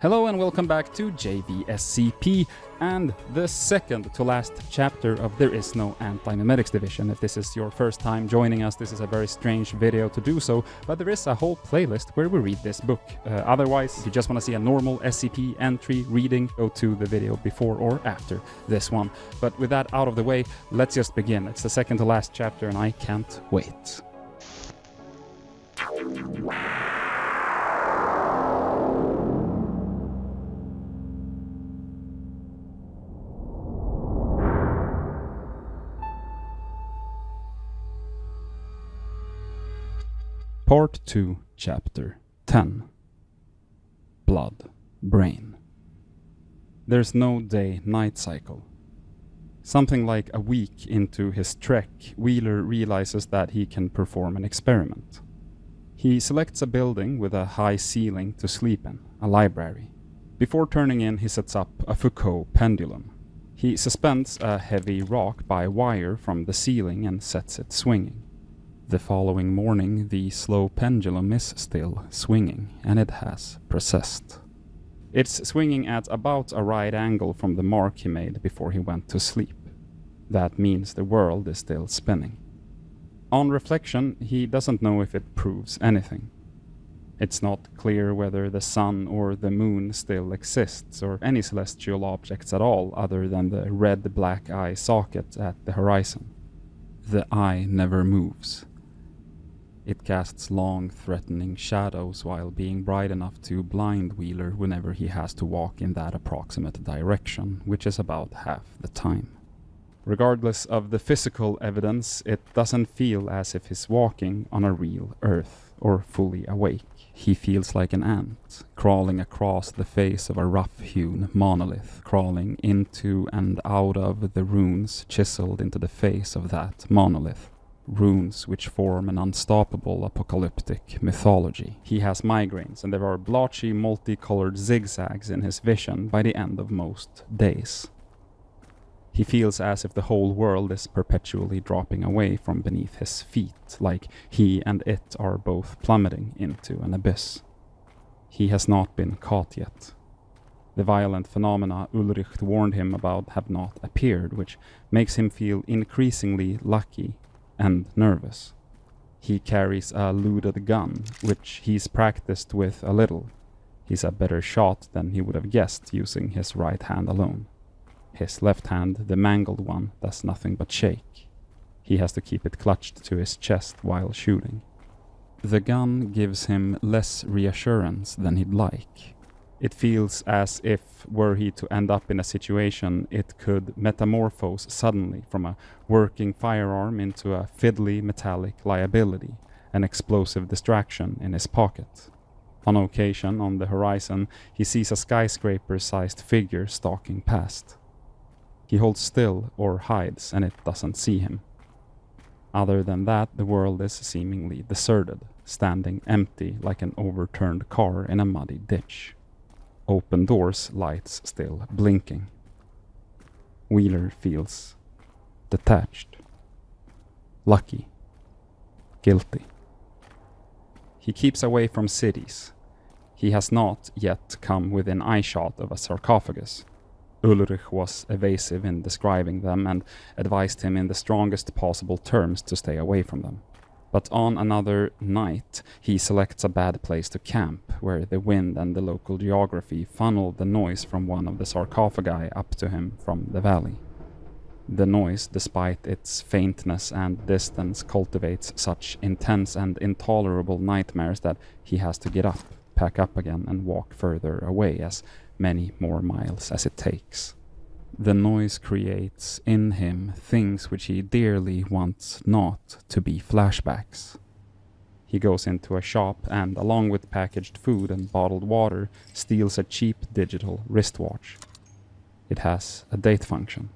Hello and welcome back to JVSCP and the second to last chapter of There Is No Antimemetics Division. If this is your first time joining us, this is a very strange video to do so, but there is a whole playlist where we read this book. Otherwise, if you just want to see a normal SCP entry reading, go to the video before or after this one. But with that out of the way, let's just begin. It's the second to last chapter and I can't wait. Part 2, Chapter 10. Blood, Brain. There's no day-night cycle. Something like a week into his trek, Wheeler realizes that he can perform an experiment. He selects a building with a high ceiling to sleep in, a library. Before turning in, he sets up a Foucault pendulum. He suspends a heavy rock by wire from the ceiling and sets it swinging. The following morning, the slow pendulum is still swinging, and it has precessed. It's swinging at about a right angle from the mark he made before he went to sleep. That means the world is still spinning. On reflection, he doesn't know if it proves anything. It's not clear whether the sun or the moon still exists, or any celestial objects at all other than the red-black eye socket at the horizon. The eye never moves. It casts long, threatening shadows while being bright enough to blind Wheeler whenever he has to walk in that approximate direction, which is about half the time. Regardless of the physical evidence, it doesn't feel as if he's walking on a real Earth or fully awake. He feels like an ant, crawling across the face of a rough-hewn monolith, crawling into and out of the runes chiseled into the face of that monolith. Runes which form an unstoppable apocalyptic mythology. He has migraines, and there are blotchy, multicolored zigzags in his vision by the end of most days. He feels as if the whole world is perpetually dropping away from beneath his feet, like he and it are both plummeting into an abyss. He has not been caught yet. The violent phenomena Ulrich warned him about have not appeared, which makes him feel increasingly lucky and nervous. He carries a loaded gun, which he's practiced with a little. He's a better shot than he would have guessed using his right hand alone. His left hand, the mangled one, does nothing but shake. He has to keep it clutched to his chest while shooting. The gun gives him less reassurance than he'd like. It feels as if, were he to end up in a situation, it could metamorphose suddenly from a working firearm into a fiddly metallic liability, an explosive distraction in his pocket. On occasion, on the horizon, he sees a skyscraper-sized figure stalking past. He holds still or hides, and it doesn't see him. Other than that, the world is seemingly deserted, standing empty like an overturned car in a muddy ditch. Open doors, lights still blinking. Wheeler feels detached, lucky, guilty. He keeps away from cities. He has not yet come within eyeshot of a sarcophagus. Ulrich was evasive in describing them and advised him in the strongest possible terms to stay away from them. But on another night, he selects a bad place to camp, where the wind and the local geography funnel the noise from one of the sarcophagi up to him from the valley. The noise, despite its faintness and distance, cultivates such intense and intolerable nightmares that he has to get up, pack up again, and walk further away, as many more miles as it takes. The noise creates in him things which he dearly wants not to be flashbacks. He goes into a shop and, along with packaged food and bottled water, steals a cheap digital wristwatch. It has a date function.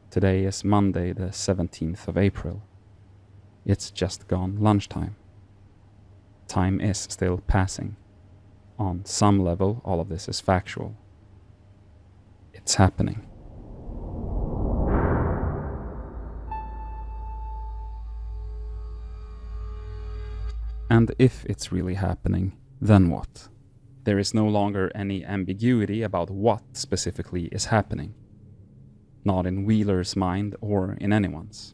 Today is Monday, the 17th of April. It's just gone lunchtime. Time is still passing. On some level, all of this is factual. It's happening. And if it's really happening, then what? There is no longer any ambiguity about what specifically is happening. Not in Wheeler's mind or in anyone's.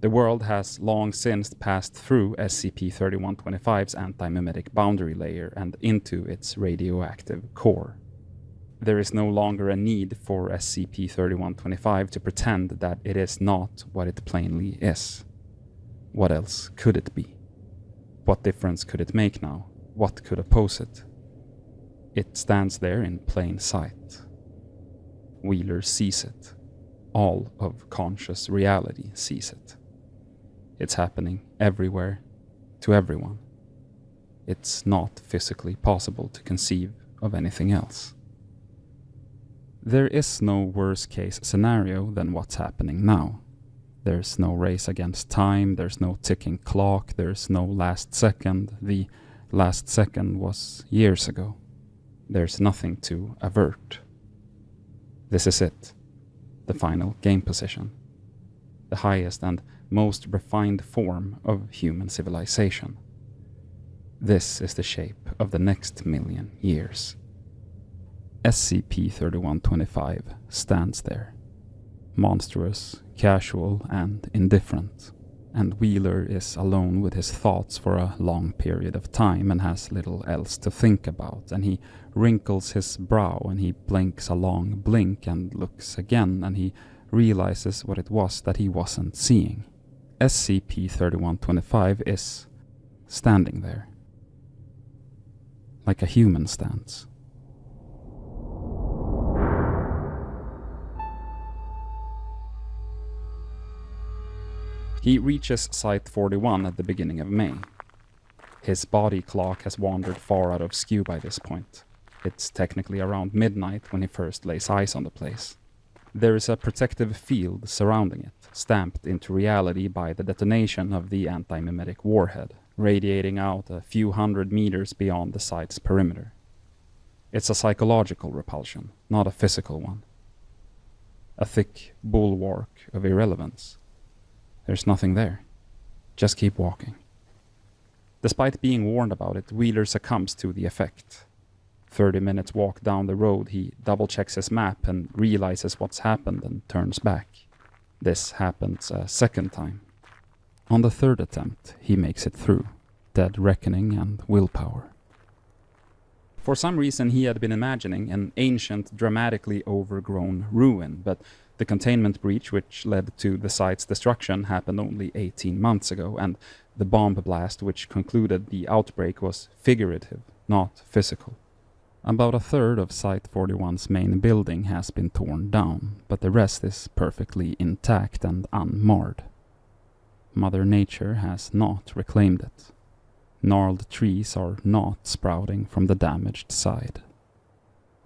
The world has long since passed through SCP-3125's antimemetic boundary layer and into its radioactive core. There is no longer a need for SCP-3125 to pretend that it is not what it plainly is. What else could it be? What difference could it make now? What could oppose it? It stands there in plain sight. Wheeler sees it. All of conscious reality sees it. It's happening everywhere, to everyone. It's not physically possible to conceive of anything else. There is no worst-case scenario than what's happening now. There's no race against time, there's no ticking clock, there's no last second. The last second was years ago. There's nothing to avert. This is it, the final game position, the highest and most refined form of human civilization. This is the shape of the next million years. SCP-3125 stands there, monstrous, casual, and indifferent, and Wheeler is alone with his thoughts for a long period of time and has little else to think about, and he wrinkles his brow and he blinks a long blink and looks again, and he realizes what it was that he wasn't seeing. SCP-3125 is standing there, like a human stands. He reaches Site 41 at the beginning of May. His body clock has wandered far out of skew by this point. It's technically around midnight when he first lays eyes on the place. There is a protective field surrounding it, stamped into reality by the detonation of the antimemetic warhead, radiating out a few hundred meters beyond the site's perimeter. It's a psychological repulsion, not a physical one. A thick bulwark of irrelevance. There's nothing there. Just keep walking. Despite being warned about it, Wheeler succumbs to the effect. 30 minutes walk down the road, he double-checks his map and realizes what's happened and turns back. This happens a second time. On the third attempt, he makes it through, dead reckoning and willpower. For some reason, he had been imagining an ancient, dramatically overgrown ruin, but the containment breach which led to the site's destruction happened only 18 months ago, and the bomb blast which concluded the outbreak was figurative, not physical. About a third of Site 41's main building has been torn down, but the rest is perfectly intact and unmarred. Mother Nature has not reclaimed it. Gnarled trees are not sprouting from the damaged side.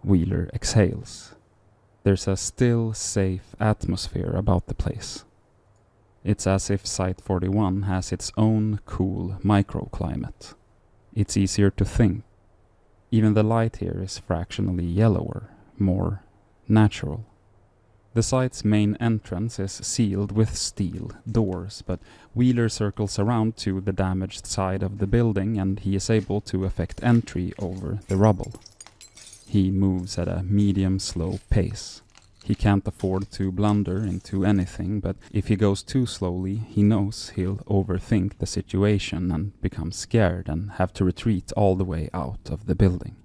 Wheeler exhales. There's a still, safe atmosphere about the place. It's as if Site 41 has its own cool microclimate. It's easier to think. Even the light here is fractionally yellower, more natural. The site's main entrance is sealed with steel doors, but Wheeler circles around to the damaged side of the building and he is able to effect entry over the rubble. He moves at a medium-slow pace. He can't afford to blunder into anything, but if he goes too slowly, he knows he'll overthink the situation and become scared and have to retreat all the way out of the building.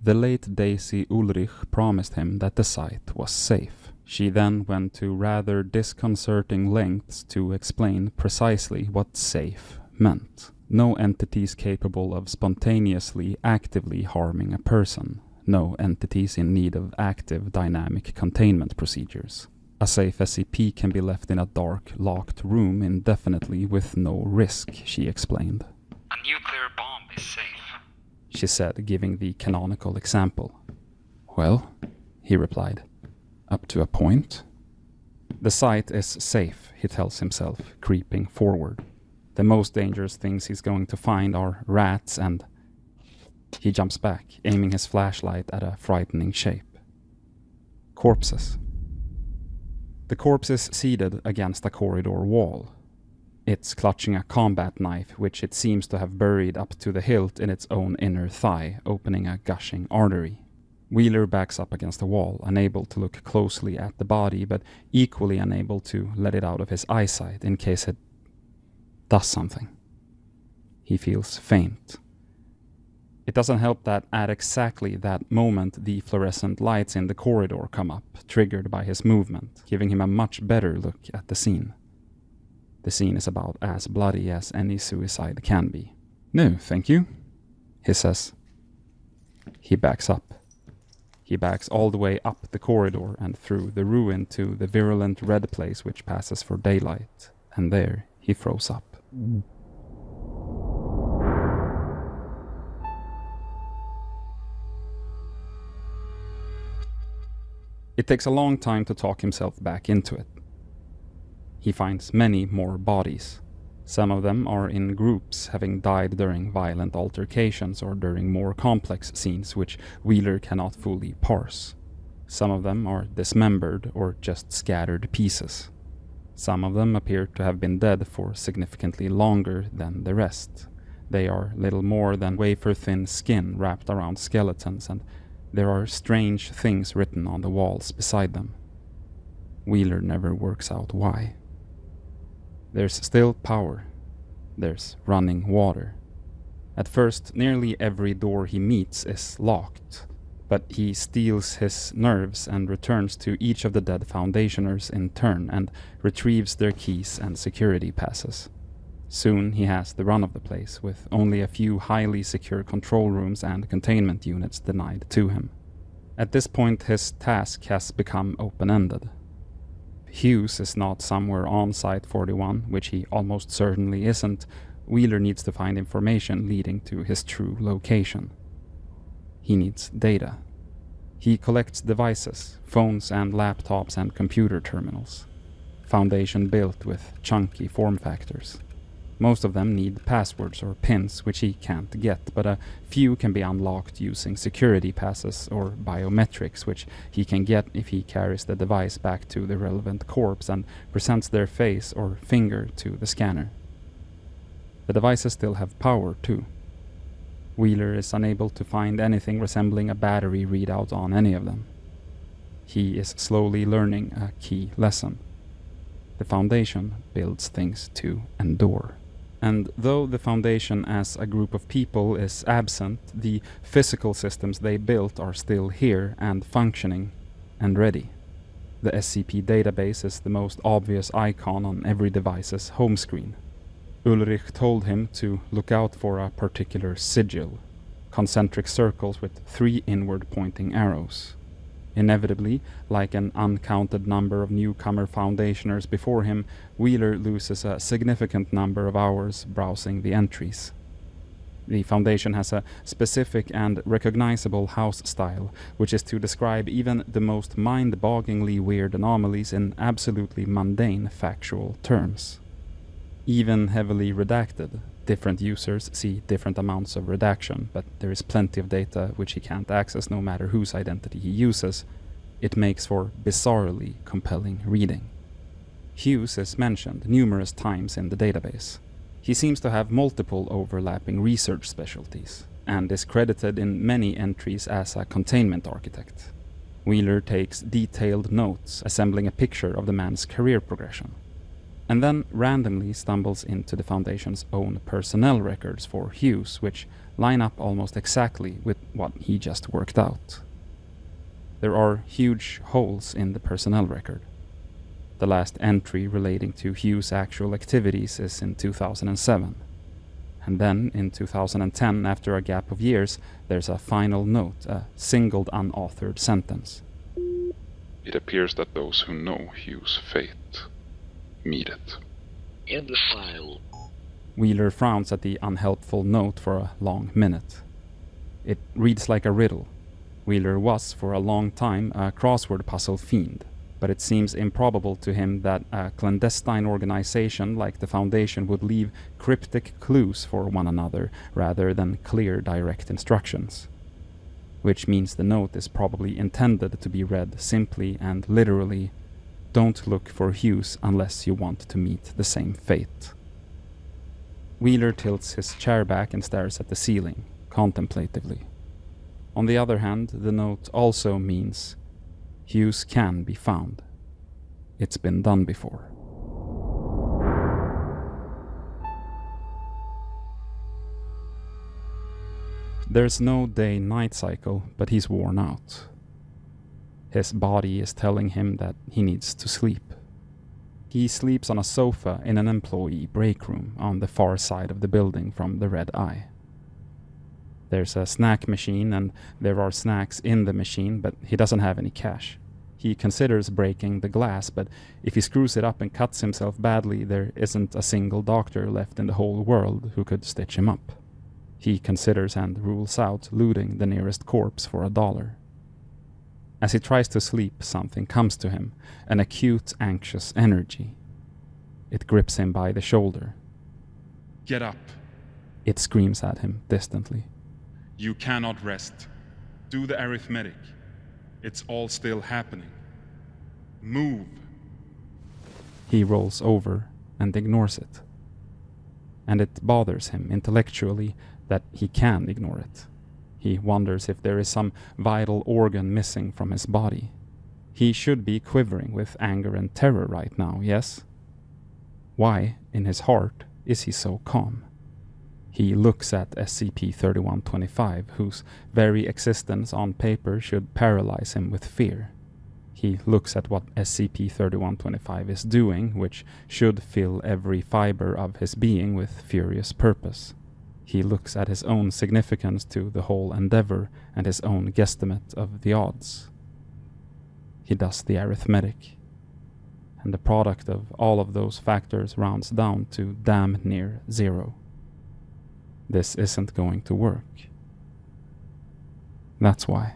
The late Daisy Ulrich promised him that the site was safe. She then went to rather disconcerting lengths to explain precisely what safe meant. No entities capable of spontaneously, actively harming a person. No entities in need of active dynamic containment procedures. A safe SCP can be left in a dark, locked room indefinitely with no risk, she explained. A nuclear bomb is safe, she said, giving the canonical example. Well, he replied, up to a point. The site is safe, he tells himself, creeping forward. The most dangerous things he's going to find are rats and... He jumps back, aiming his flashlight at a frightening shape. Corpses. The corpse is seated against a corridor wall. It's clutching a combat knife, which it seems to have buried up to the hilt in its own inner thigh, opening a gushing artery. Wheeler backs up against the wall, unable to look closely at the body, but equally unable to let it out of his eyesight in case it does something. He feels faint. It doesn't help that at exactly that moment the fluorescent lights in the corridor come up, triggered by his movement, giving him a much better look at the scene. The scene is about as bloody as any suicide can be. "No, thank you," he says. He backs up. He backs all the way up the corridor and through the ruin to the virulent red place which passes for daylight, and there he froze up. It takes a long time to talk himself back into it. He finds many more bodies. Some of them are in groups, having died during violent altercations or during more complex scenes which Wheeler cannot fully parse. Some of them are dismembered or just scattered pieces. Some of them appear to have been dead for significantly longer than the rest. They are little more than wafer-thin skin wrapped around skeletons, and there are strange things written on the walls beside them. Wheeler never works out why. There's still power. There's running water. At first, nearly every door he meets is locked, but he steels his nerves and returns to each of the dead Foundationers in turn and retrieves their keys and security passes. Soon he has the run of the place, with only a few highly secure control rooms and containment units denied to him. At this point, his task has become open-ended. Hughes is not somewhere on Site-41, which he almost certainly isn't. Wheeler needs to find information leading to his true location. He needs data. He collects devices, phones and laptops and computer terminals. Foundation built with chunky form factors. Most of them need passwords or pins, which he can't get, but a few can be unlocked using security passes or biometrics, which he can get if he carries the device back to the relevant corpse and presents their face or finger to the scanner. The devices still have power, too. Wheeler is unable to find anything resembling a battery readout on any of them. He is slowly learning a key lesson. The Foundation builds things to endure. And though the Foundation as a group of people is absent, the physical systems they built are still here and functioning and ready. The SCP database is the most obvious icon on every device's home screen. Ulrich told him to look out for a particular sigil, concentric circles with 3 inward-pointing arrows. Inevitably, like an uncounted number of newcomer Foundationers before him, Wheeler loses a significant number of hours browsing the entries. The Foundation has a specific and recognizable house style, which is to describe even the most mind-bogglingly weird anomalies in absolutely mundane factual terms. Even heavily redacted, different users see different amounts of redaction, but there is plenty of data which he can't access no matter whose identity he uses. It makes for bizarrely compelling reading. Hughes is mentioned numerous times in the database. He seems to have multiple overlapping research specialties, and is credited in many entries as a containment architect. Wheeler takes detailed notes, assembling a picture of the man's career progression, and then randomly stumbles into the Foundation's own personnel records for Hughes, which line up almost exactly with what he just worked out. There are huge holes in the personnel record. The last entry relating to Hughes' actual activities is in 2007. And then, in 2010, after a gap of years, there's a final note, a singled unauthored sentence. It appears that those who know Hughes' fate meet it. In the file. Wheeler frowns at the unhelpful note for a long minute. It reads like a riddle. Wheeler was, for a long time, a crossword puzzle fiend, but it seems improbable to him that a clandestine organization like the Foundation would leave cryptic clues for one another rather than clear direct instructions. Which means the note is probably intended to be read simply and literally, "Don't look for Hughes unless you want to meet the same fate." Wheeler tilts his chair back and stares at the ceiling, contemplatively. On the other hand, the note also means Hughes can be found. It's been done before. There's no day-night cycle, but he's worn out. His body is telling him that he needs to sleep. He sleeps on a sofa in an employee break room on the far side of the building from the Red Eye. There's a snack machine and there are snacks in the machine, but he doesn't have any cash. He considers breaking the glass, but if he screws it up and cuts himself badly, there isn't a single doctor left in the whole world who could stitch him up. He considers and rules out looting the nearest corpse for $1. As he tries to sleep, something comes to him, an acute, anxious energy. It grips him by the shoulder. Get up. It screams at him distantly. You cannot rest. Do the arithmetic. It's all still happening. Move. He rolls over and ignores it. And it bothers him intellectually that he can ignore it. He wonders if there is some vital organ missing from his body. He should be quivering with anger and terror right now, yes? Why, in his heart, is he so calm? He looks at SCP-3125, whose very existence on paper should paralyze him with fear. He looks at what SCP-3125 is doing, which should fill every fiber of his being with furious purpose. He looks at his own significance to the whole endeavor and his own guesstimate of the odds. He does the arithmetic, and the product of all of those factors rounds down to damn near 0. This isn't going to work. That's why.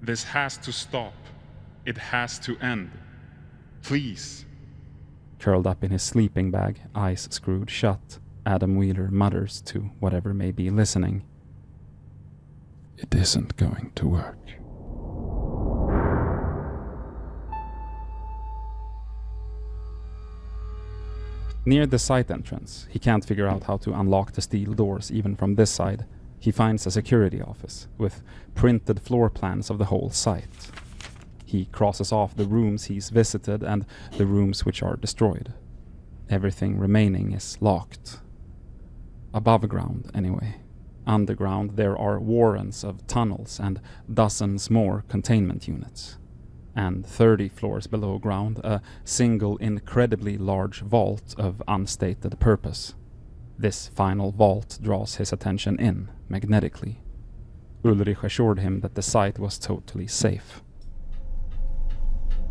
This has to stop. It has to end. Please. Curled up in his sleeping bag, eyes screwed shut, Adam Wheeler mutters to whatever may be listening. It isn't going to work. Near the site entrance, he can't figure out how to unlock the steel doors even from this side. He finds a security office with printed floor plans of the whole site. He crosses off the rooms he's visited and the rooms which are destroyed. Everything remaining is locked. Above ground, anyway. Underground, there are warrens of tunnels and dozens more containment units. And 30 floors below ground, a single incredibly large vault of unstated purpose. This final vault draws his attention in, magnetically. Ulrich assured him that the site was totally safe.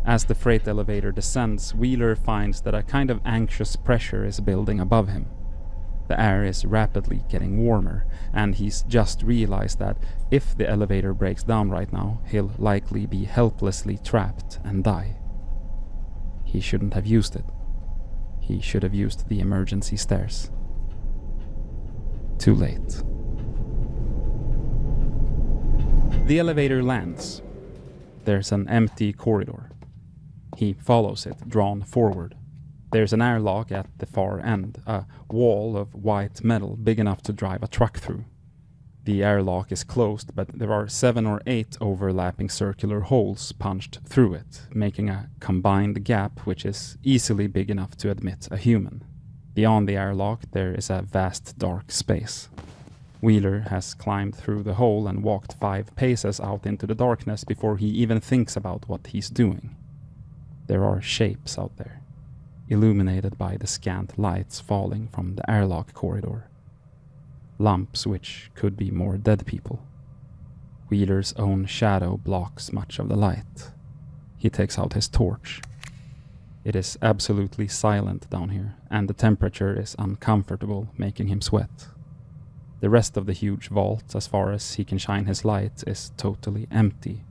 As the freight elevator descends, Wheeler finds that a kind of anxious pressure is building above him. The air is rapidly getting warmer, and he's just realized that if the elevator breaks down right now, he'll likely be helplessly trapped and die. He shouldn't have used it. He should have used the emergency stairs. Too late. The elevator lands. There's an empty corridor. He follows it, drawn forward. There's an airlock at the far end, a wall of white metal big enough to drive a truck through. The airlock is closed, but there are 7 or 8 overlapping circular holes punched through it, making a combined gap which is easily big enough to admit a human. Beyond the airlock, there is a vast dark space. Wheeler has climbed through the hole and walked 5 paces out into the darkness before he even thinks about what he's doing. There are shapes out there, illuminated by the scant lights falling from the airlock corridor. Lumps which could be more dead people. Wheeler's own shadow blocks much of the light. He takes out his torch. It is absolutely silent down here, and the temperature is uncomfortable, making him sweat. The rest of the huge vault, as far as he can shine his light, is totally empty,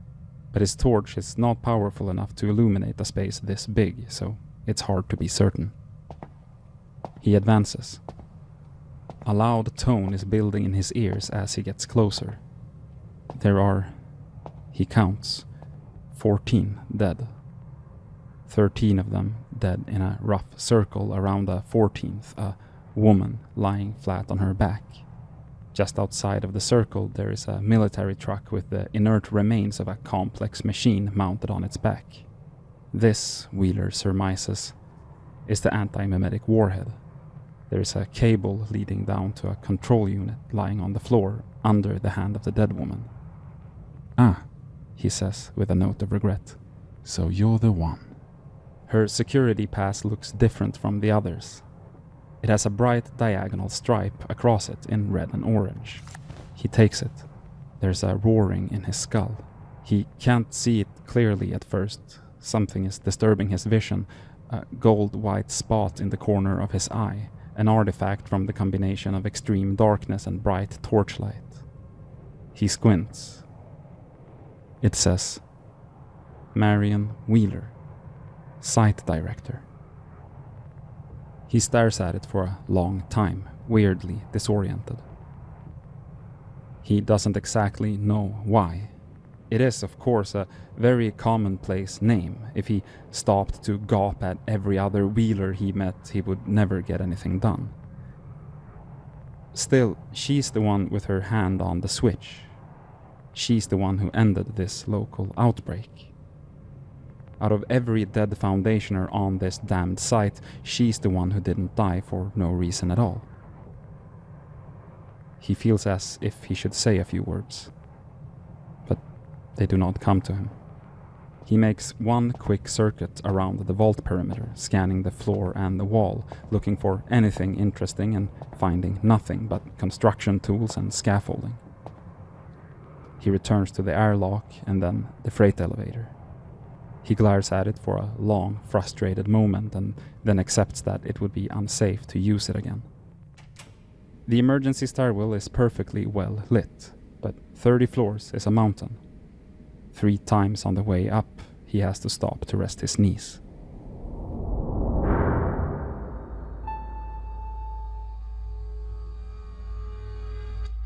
but his torch is not powerful enough to illuminate a space this big, so it's hard to be certain. He advances. A loud tone is building in his ears as he gets closer. There are, he counts, 14 dead. 13 of them dead in a rough circle around a 14th, a woman lying flat on her back. Just outside of the circle there is a military truck with the inert remains of a complex machine mounted on its back. This, Wheeler surmises, is the antimemetic warhead. There is a cable leading down to a control unit lying on the floor under the hand of the dead woman. "Ah," he says with a note of regret. "So you're the one." Her security pass looks different from the others. It has a bright diagonal stripe across it in red and orange. He takes it. There's a roaring in his skull. He can't see it clearly at first. Something is disturbing his vision. A gold-white spot in the corner of his eye. An artifact from the combination of extreme darkness and bright torchlight. He squints. It says, Marion Wheeler, Site Director. He stares at it for a long time, weirdly disoriented. He doesn't exactly know why. It is, of course, a very commonplace name. If he stopped to gawp at every other Wheeler he met, he would never get anything done. Still, she's the one with her hand on the switch. She's the one who ended this local outbreak. Out of every dead foundationer on this damned site, she's the one who didn't die for no reason at all. He feels as if he should say a few words, but they do not come to him. He makes one quick circuit around the vault perimeter, scanning the floor and the wall, looking for anything interesting and finding nothing but construction tools and scaffolding. He returns to the airlock and then the freight elevator. He glares at it for a long, frustrated moment and then accepts that it would be unsafe to use it again. The emergency stairwell is perfectly well lit, but 30 floors is a mountain. 3 times on the way up, he has to stop to rest his knees.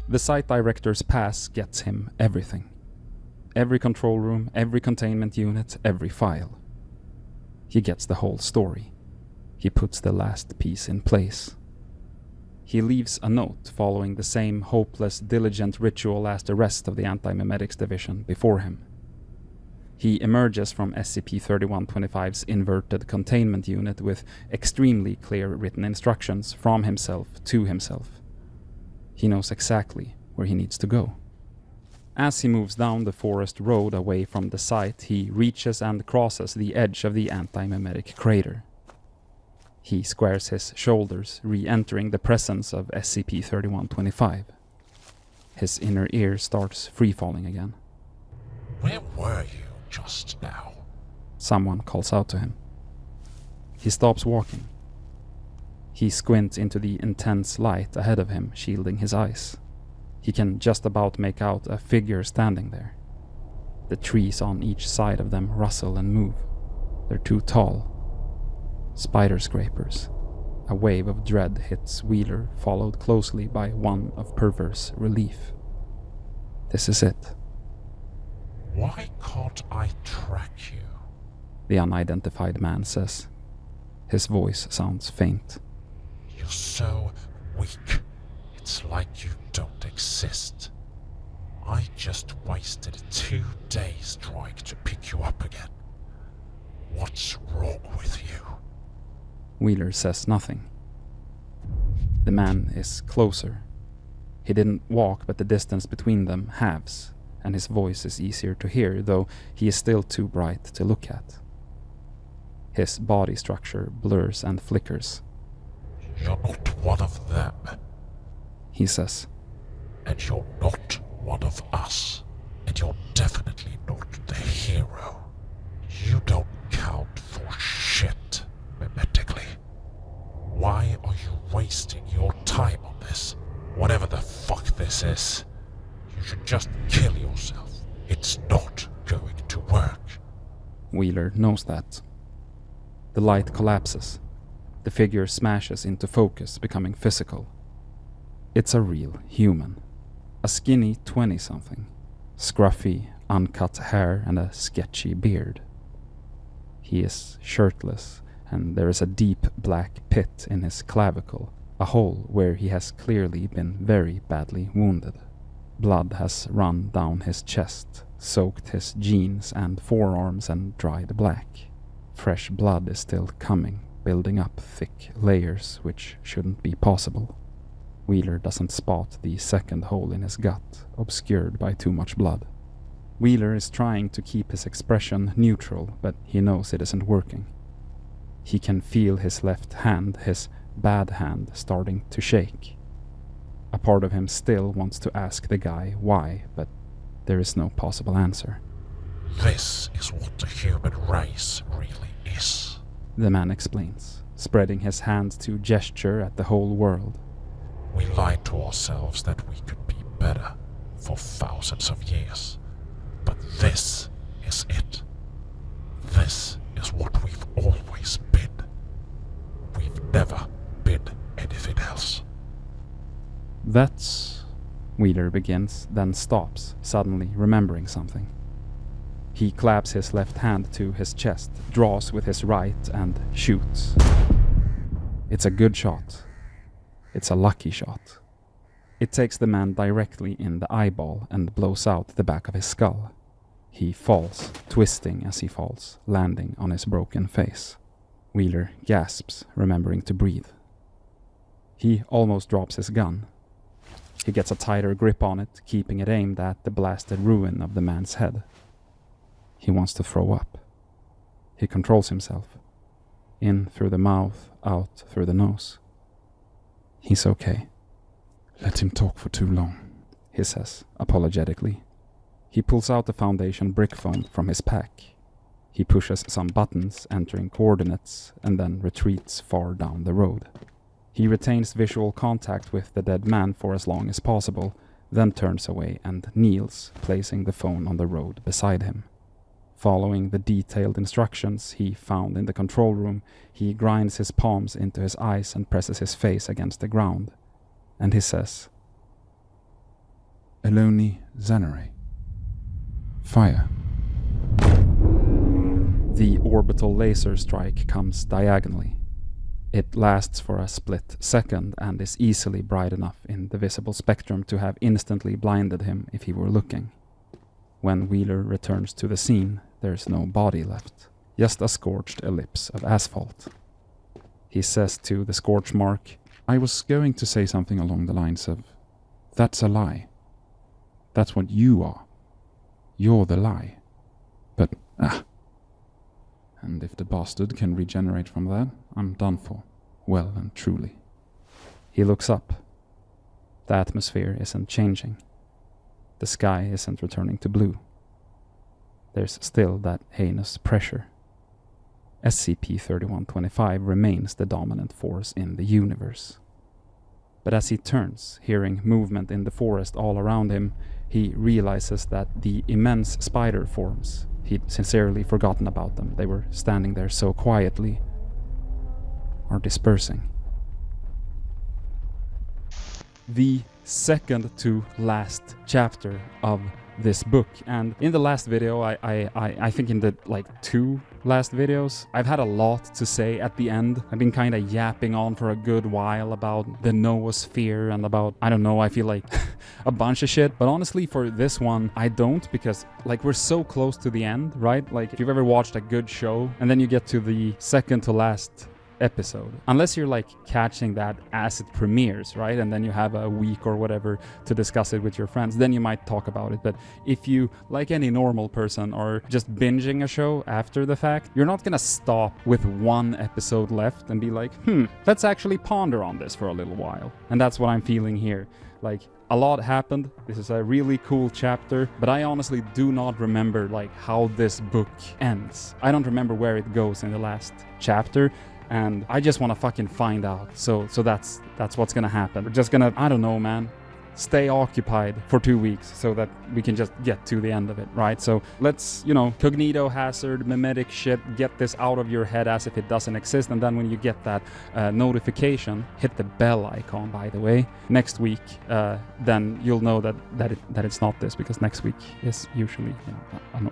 The site director's pass gets him everything. Every control room, every containment unit, every file. He gets the whole story. He puts the last piece in place. He leaves a note following the same hopeless, diligent ritual as the rest of the antimemetics division before him. He emerges from SCP-3125's inverted containment unit with extremely clear written instructions from himself to himself. He knows exactly where he needs to go. As he moves down the forest road away from the site, he reaches and crosses the edge of the antimemetic crater. He squares his shoulders, re-entering the presence of SCP-3125. His inner ear starts free-falling again. Where were you just now? Someone calls out to him. He stops walking. He squints into the intense light ahead of him, shielding his eyes. He can just about make out a figure standing there. The trees on each side of them rustle and move. They're too tall. Spider scrapers. A wave of dread hits Wheeler, followed closely by one of perverse relief. This is it. Why can't I track you? The unidentified man says. His voice sounds faint. You're so weak. It's like you don't exist. I just wasted 2 days trying to pick you up again. What's wrong with you? Wheeler says nothing. The man is closer. He didn't walk, but the distance between them halves, and his voice is easier to hear, though he is still too bright to look at. His body structure blurs and flickers. You're not one of them. He says. And you're not one of us. And you're definitely not the hero. You don't count for shit, memetically. Why are you wasting your time on this? Whatever the fuck this is. You should just kill yourself. It's not going to work. Wheeler knows that. The light collapses. The figure smashes into focus, becoming physical. It's a real human. A skinny 20-something. Scruffy, uncut hair and a sketchy beard. He is shirtless, and there is a deep black pit in his clavicle, a hole where he has clearly been very badly wounded. Blood has run down his chest, soaked his jeans and forearms and dried black. Fresh blood is still coming, building up thick layers which shouldn't be possible. Wheeler doesn't spot the second hole in his gut, obscured by too much blood. Wheeler is trying to keep his expression neutral, but he knows it isn't working. He can feel his left hand, his bad hand, starting to shake. A part of him still wants to ask the guy why, but there is no possible answer. This is what the human race really is. The man explains, spreading his hand to gesture at the whole world. We lied to ourselves that we could be better for thousands of years. But this is it. This is what we've always been. We've never been anything else. That's... Wheeler begins, then stops, suddenly remembering something. He claps his left hand to his chest, draws with his right, and shoots. It's a good shot. It's a lucky shot. It takes the man directly in the eyeball and blows out the back of his skull. He falls, twisting as he falls, landing on his broken face. Wheeler gasps, remembering to breathe. He almost drops his gun. He gets a tighter grip on it, keeping it aimed at the blasted ruin of the man's head. He wants to throw up. He controls himself. In through the mouth, out through the nose. He's okay. Let him talk for too long, he says, apologetically. He pulls out the Foundation brick phone from his pack. He pushes some buttons, entering coordinates, and then retreats far down the road. He retains visual contact with the dead man for as long as possible, then turns away and kneels, placing the phone on the road beside him. Following the detailed instructions he found in the control room, he grinds his palms into his eyes and presses his face against the ground. And he says, Eloni Zanare. Fire. The orbital laser strike comes diagonally. It lasts for a split second and is easily bright enough in the visible spectrum to have instantly blinded him if he were looking. When Wheeler returns to the scene, there's no body left, just a scorched ellipse of asphalt. He says to the scorch mark, I was going to say something along the lines of, that's a lie. That's what you are. You're the lie. But, And if the bastard can regenerate from that, I'm done for. Well and truly. He looks up. The atmosphere isn't changing. The sky isn't returning to blue. There's still that heinous pressure. SCP-3125 remains the dominant force in the universe. But as he turns, hearing movement in the forest all around him, he realizes that the immense spider forms, he'd sincerely forgotten about them, they were standing there so quietly, are dispersing. The second to last chapter of this book, and in the last video, I think in the two last videos, I've had a lot to say at the end. I've been kind of yapping on for a good while about the noosphere and about, I don't know, I feel like a bunch of shit. But honestly, for this one, I don't, because we're so close to the end, right? Like, if you've ever watched a good show and then you get to the second to last episode, unless you're catching that as it premieres, right, and then you have a week or whatever to discuss it with your friends, then you might talk about it. But if you, like any normal person, are just binging a show after the fact, you're not gonna stop with one episode left and be like, let's actually ponder on this for a little while. And that's what I'm feeling here. A lot happened. This is a really cool chapter, but I honestly do not remember how this book ends. I don't remember where it goes in the last chapter, and I just want to fucking find out. So that's what's gonna happen. We're just gonna, I don't know, man, stay occupied for 2 weeks so that we can just get to the end of it, right? So let's, cognito hazard, memetic shit, get this out of your head as if it doesn't exist, and then when you get that notification, hit the bell icon, by the way. Next week, then you'll know that it's not this, because next week is usually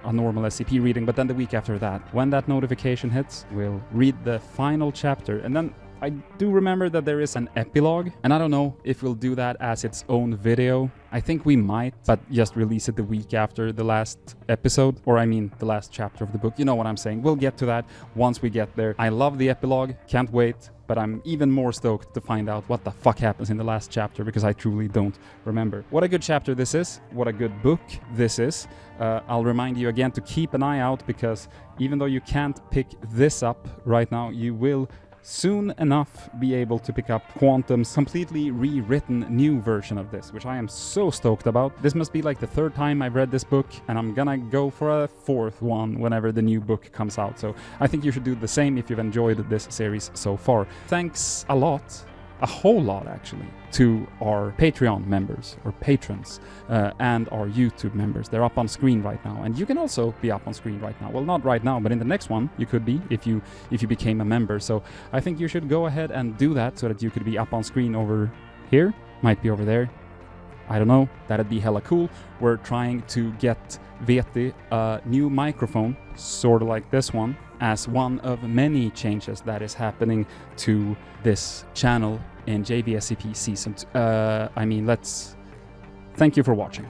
a normal SCP reading, but then the week after that, when that notification hits, we'll read the final chapter, and then I do remember that there is an epilogue, and I don't know if we'll do that as its own video. I think we might, but just release it the week after the last episode, or I mean the last chapter of the book. You know what I'm saying. We'll get to that once we get there. I love the epilogue, can't wait, but I'm even more stoked to find out what the fuck happens in the last chapter, because I truly don't remember. What a good chapter this is, what a good book this is. I'll remind you again to keep an eye out, because even though you can't pick this up right now, you will soon enough be able to pick up Quantum's completely rewritten new version of this, which I am so stoked about. This must be like the third time I've read this book, and I'm gonna go for a fourth one whenever the new book comes out. So I think you should do the same if you've enjoyed this series so far. Thanks a lot, a whole lot actually, to our Patreon members or patrons and our YouTube members. They're up on screen right now, and you can also be up on screen right now. Well, not right now, but in the next one you could be if you became a member. So I think you should go ahead and do that so that you could be up on screen over here, might be over there. I don't know, that'd be hella cool. We're trying to get Veeti a new microphone, sort of like this one, as one of many changes that is happening to this channel in JVSCP Season 2. Thank you for watching.